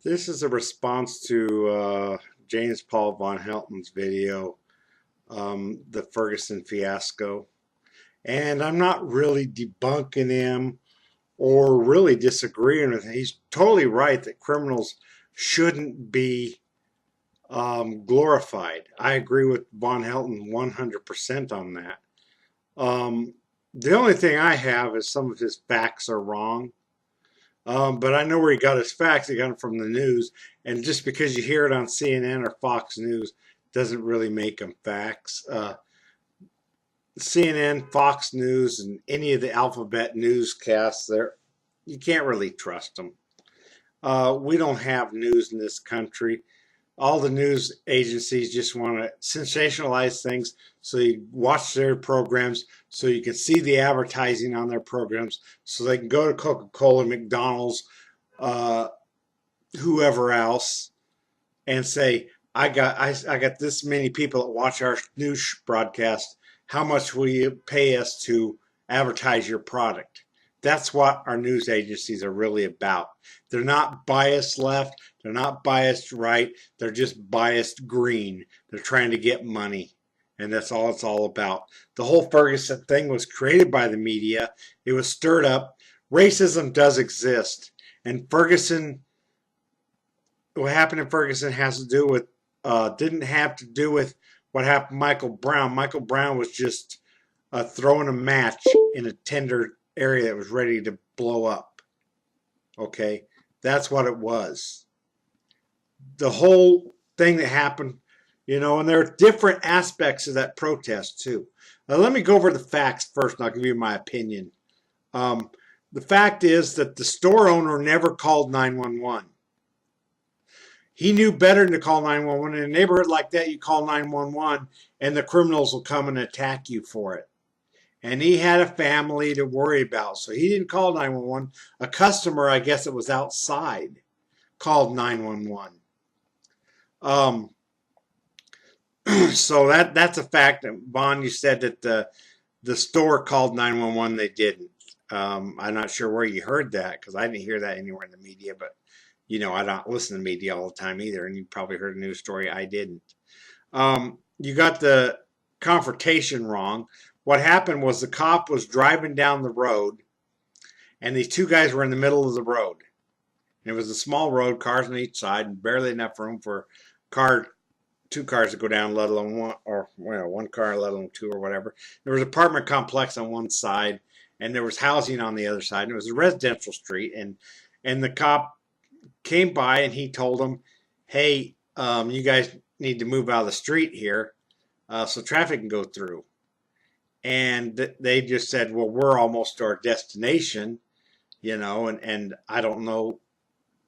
This is a response to James Paul Vonheltons video, the Ferguson Fiasco. And I'm not really debunking him or really disagreeing with him. He's totally right that criminals shouldn't be glorified. I agree with Vonhelton 100% on that. The only thing I have is some of his facts are wrong. But I know where he got his facts. He got them from the news. And just because you hear it on CNN or Fox News doesn't really make them facts. CNN, Fox News, and any of the alphabet newscasts, you can't really trust them. We don't have news in this country. All the news agencies just want to sensationalize things so you watch their programs, so you can see the advertising on their programs, so they can go to Coca-Cola, McDonald's, whoever else, and say, I got this many people that watch our news broadcast. How much will you pay us to advertise your product? That's what our news agencies are really about. They're not biased left. They're not biased right. They're just biased green. They're trying to get money. And that's all it's all about. The whole Ferguson thing was created by the media. It was stirred up. Racism does exist. And Ferguson, what happened in Ferguson has to do with, didn't have to do with what happened to Michael Brown. Michael Brown was just throwing a match in a tender area that was ready to blow up. Okay, that's what it was. The whole thing that happened, you know, and there are different aspects of that protest too. Now, let me go over the facts first, and I'll give you my opinion. The fact is that the store owner never called 911. He knew better than to call 911. In a neighborhood like that, you call 911, and the criminals will come and attack you for it. And he had a family to worry about, so he didn't call 911. A customer, I guess it was outside, called 911. So that's a fact. Vaughn, you said that the store called 911. They didn't. I'm not sure where you heard that, because I didn't hear that anywhere in the media. But you know, I don't listen to media all the time either, and you probably heard a news story. I didn't. You got the confrontation wrong. What happened was the cop was driving down the road, and these two guys were in the middle of the road. And it was a small road, cars on each side, and barely enough room for two cars to go down, let alone one, or well, one car, let alone two or whatever. There was an apartment complex on one side, and there was housing on the other side. And it was a residential street, and the cop came by and he told them, "Hey, you guys need to move out of the street here, so traffic can go through." And they just said, "Well, we're almost to our destination, you know," and I don't know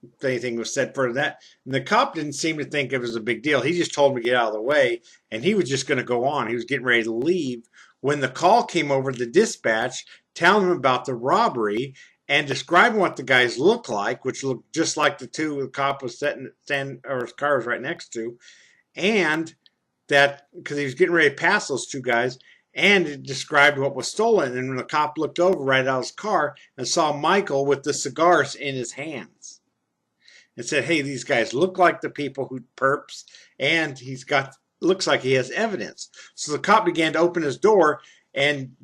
if anything was said for that. And the cop didn't seem to think it was a big deal. He just told him to get out of the way, and he was just going to go on. He was getting ready to leave when the call came over to the dispatch telling him about the robbery and describing what the guys looked like, which looked just like the two the cop was or his car was right next to, and that because he was getting ready to pass those two guys. And it described what was stolen. And when the cop looked over right out of his car and saw Michael with the cigars in his hands, and said, "Hey, these guys look like the people who perps, and looks like he has evidence." So the cop began to open his door, and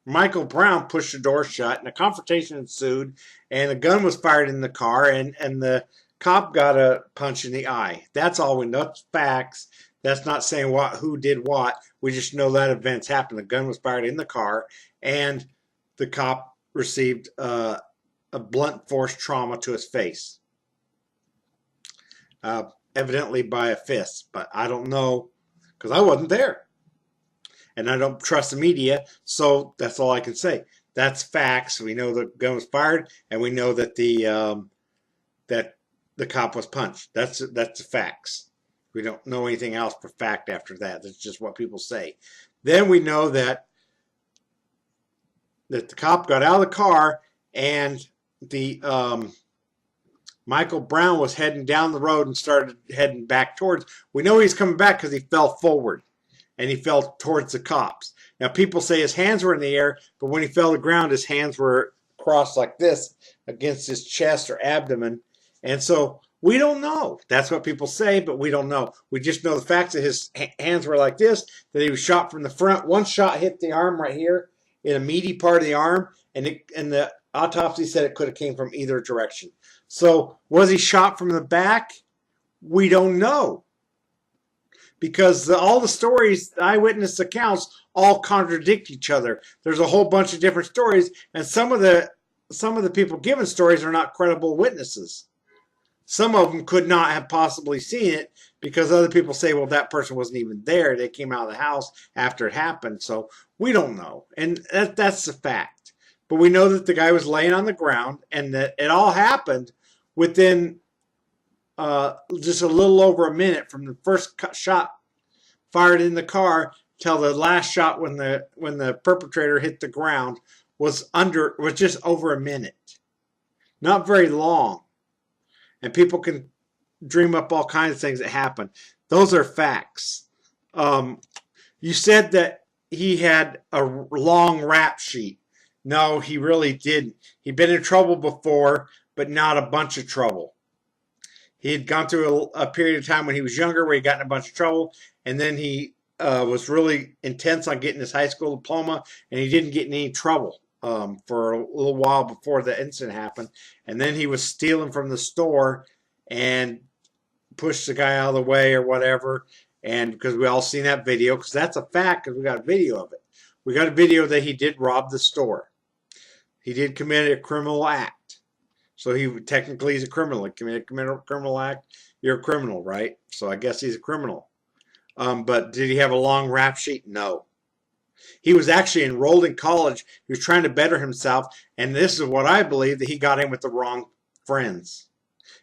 Michael Brown pushed the door shut, and a confrontation ensued, and a gun was fired in the car, and the cop got a punch in the eye. That's all we know. That's facts. That's not saying who did what. We just know that events happened. The gun was fired in the car, and the cop received a blunt force trauma to his face, evidently by a fist. But I don't know, because I wasn't there, and I don't trust the media. So that's all I can say. That's facts. We know the gun was fired, and we know that the cop was punched. That's the facts. We don't know anything else for fact after that. That's just what people say. Then we know that the cop got out of the car, and the Michael Brown was heading down the road and started heading back towards. We know he's coming back because he fell forward. and he fell towards the cops. Now, people say his hands were in the air, but when he fell to the ground, his hands were crossed like this against his chest or abdomen. And so we don't know. That's what people say, but we don't know. We just know the facts that his hands were like this, that he was shot from the front. One shot hit the arm right here in a meaty part of the arm, and the autopsy said it could have came from either direction. So was he shot from the back? We don't know. Because all the stories, the eyewitness accounts, all contradict each other. There's a whole bunch of different stories, and some of the people giving stories are not credible witnesses. Some of them could not have possibly seen it because other people say, well, that person wasn't even there. They came out of the house after it happened. So we don't know. And that's the fact. But we know that the guy was laying on the ground and that it all happened within just a little over a minute from the first shot fired in the car till the last shot when the perpetrator hit the ground was just over a minute. Not very long. And people can dream up all kinds of things that happen. Those are facts. You said that he had a long rap sheet. No, he really didn't. He'd been in trouble before, but not a bunch of trouble. He had gone through a period of time when he was younger where he got in a bunch of trouble, and then he was really intense on getting his high school diploma, and he didn't get in any trouble for a little while before the incident happened. And then he was stealing from the store and pushed the guy out of the way or whatever. And because we all seen that video, because that's a fact, because we got a video of it. We got a video that he did rob the store. He did commit a criminal act. So technically he's a criminal. He committed a criminal act. You're a criminal, right? So I guess he's a criminal. But did he have a long rap sheet? No. He was actually enrolled in college. He was trying to better himself. And this is what I believe, that he got in with the wrong friends.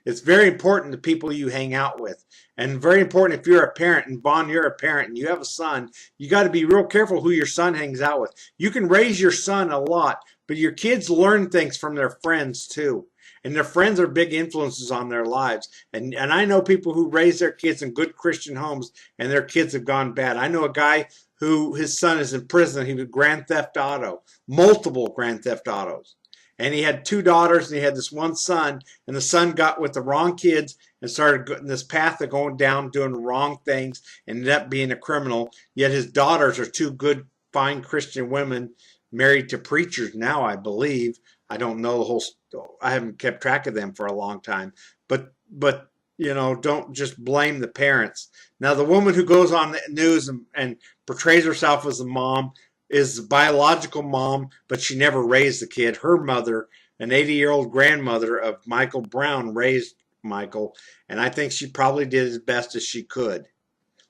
It's very important the people you hang out with. And very important if you're a parent, and Vaughn, you're a parent, and you have a son, you got to be real careful who your son hangs out with. You can raise your son a lot, but your kids learn things from their friends too. And their friends are big influences on their lives. And I know people who raise their kids in good Christian homes, and their kids have gone bad. I know a guy who his son is in prison. He was Grand Theft Auto, multiple Grand Theft Autos. And he had 2 daughters, and he had this one son, and the son got with the wrong kids and started in this path of going down, doing wrong things, and ended up being a criminal. Yet his daughters are 2 good, fine Christian women married to preachers now, I believe. I don't know the whole story. I haven't kept track of them for a long time. But you know, don't just blame the parents. Now, the woman who goes on the news and portrays herself as a mom is the biological mom, but she never raised the kid. Her mother, an 80-year-old grandmother of Michael Brown, raised Michael, and I think she probably did as best as she could.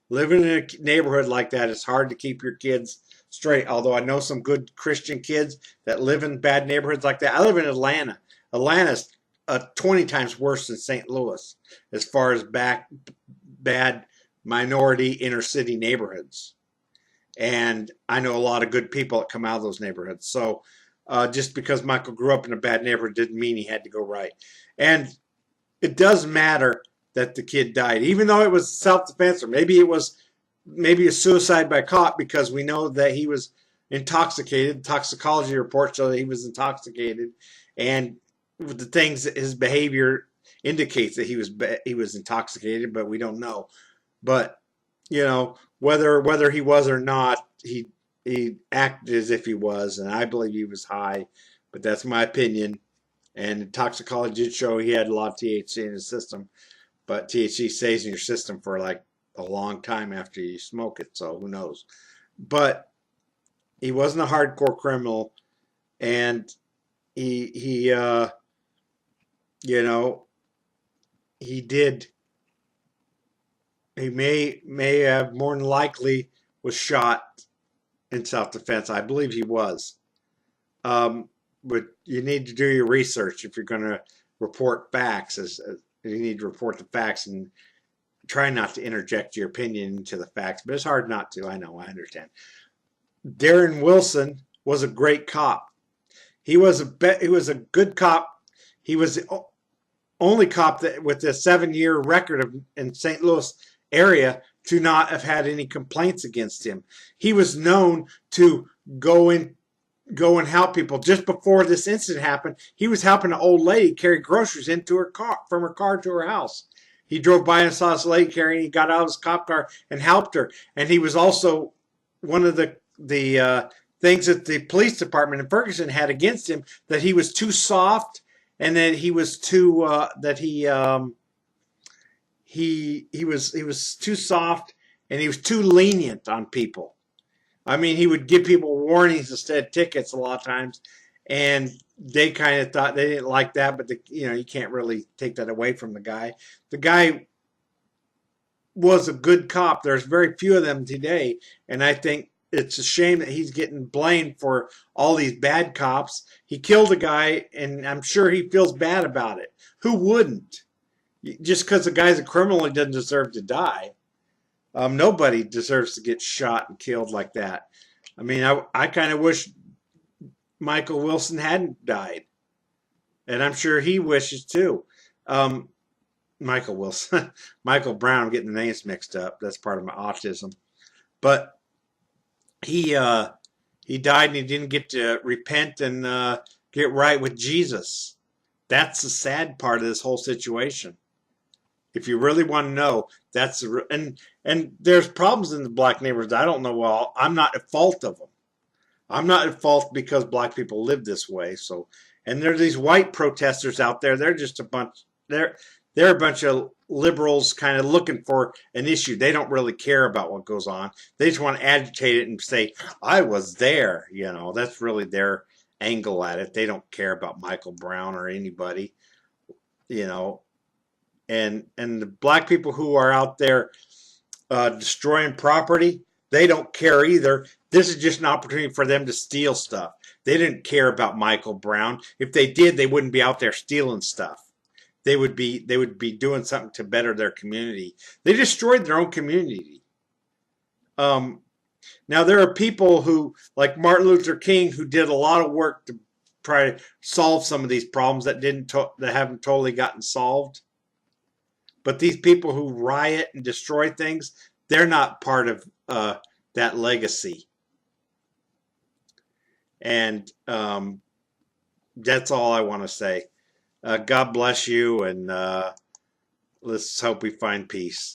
Living in a neighborhood like that is hard to keep your kids straight, although I know some good Christian kids that live in bad neighborhoods like that. I live in Atlanta. Atlanta's 20 times worse than St. Louis as far as bad minority inner city neighborhoods. And I know a lot of good people that come out of those neighborhoods. So just because Michael grew up in a bad neighborhood didn't mean he had to go right. And it does matter that the kid died, even though it was self-defense, or maybe it was a suicide by cop, because we know that he was intoxicated. Toxicology reports show that he was intoxicated, and the things that his behavior indicates that he was intoxicated, but we don't know. But you know, whether he was or not, he acted as if he was, and I believe he was high, but that's my opinion. And toxicology did show he had a lot of THC in his system, but THC stays in your system for like a long time after you smoke it, so who knows. But he wasn't a hardcore criminal, and he you know, he may have more than likely was shot in self-defense. I believe he was. But you need to do your research if you're going to report facts. You need to report the facts and try not to interject your opinion into the facts. But it's hard not to. I know. I understand. Darren Wilson was a great cop. He was a good cop. He was the only cop that with a 7-year record in St. Louis area to not have had any complaints against him. He was known to go and help people. Just before this incident happened, he was helping an old lady carry groceries into her car, from her car to her house. He drove by and saw this lady carrying. He got out of his cop car and helped her. And he was also one of the things that the police department in Ferguson had against him, that he was too soft, and that he was too he was too soft, and he was too lenient on people. I mean, he would give people warnings instead of tickets a lot of times, and they kind of thought they didn't like that. But you can't really take that away from the guy. The guy was a good cop. There's very few of them today, and I think it's a shame that he's getting blamed for all these bad cops. He killed a guy, and I'm sure he feels bad about it. Who wouldn't? Just because the guy's a criminal, he doesn't deserve to die. Nobody deserves to get shot and killed like that. I mean, I kind of wish Michael Wilson hadn't died, and I'm sure he wishes too. Michael Wilson, Michael Brown. I'm getting the names mixed up. That's part of my autism. But he died, and he didn't get to repent and get right with Jesus. That's the sad part of this whole situation. If you really want to know, that's and there's problems in the black neighborhoods. I don't know. Well, I'm not at fault of them. I'm not at fault because black people live this way. So, and there are these white protesters out there. They're just a bunch. They're a bunch of liberals kind of looking for an issue. They don't really care about what goes on. They just want to agitate it and say, "I was there." That's really their angle at it. They don't care about Michael Brown or anybody. And the black people who are out there destroying property, they don't care either. This is just an opportunity for them to steal stuff. They didn't care about Michael Brown. If they did, they wouldn't be out there stealing stuff. They would be doing something to better their community. They destroyed their own community. Now there are people who, like Martin Luther King, who did a lot of work to try to solve some of these problems that haven't totally gotten solved. But these people who riot and destroy things, they're not part of that legacy. And that's all I want to say. God bless you, and let's hope we find peace.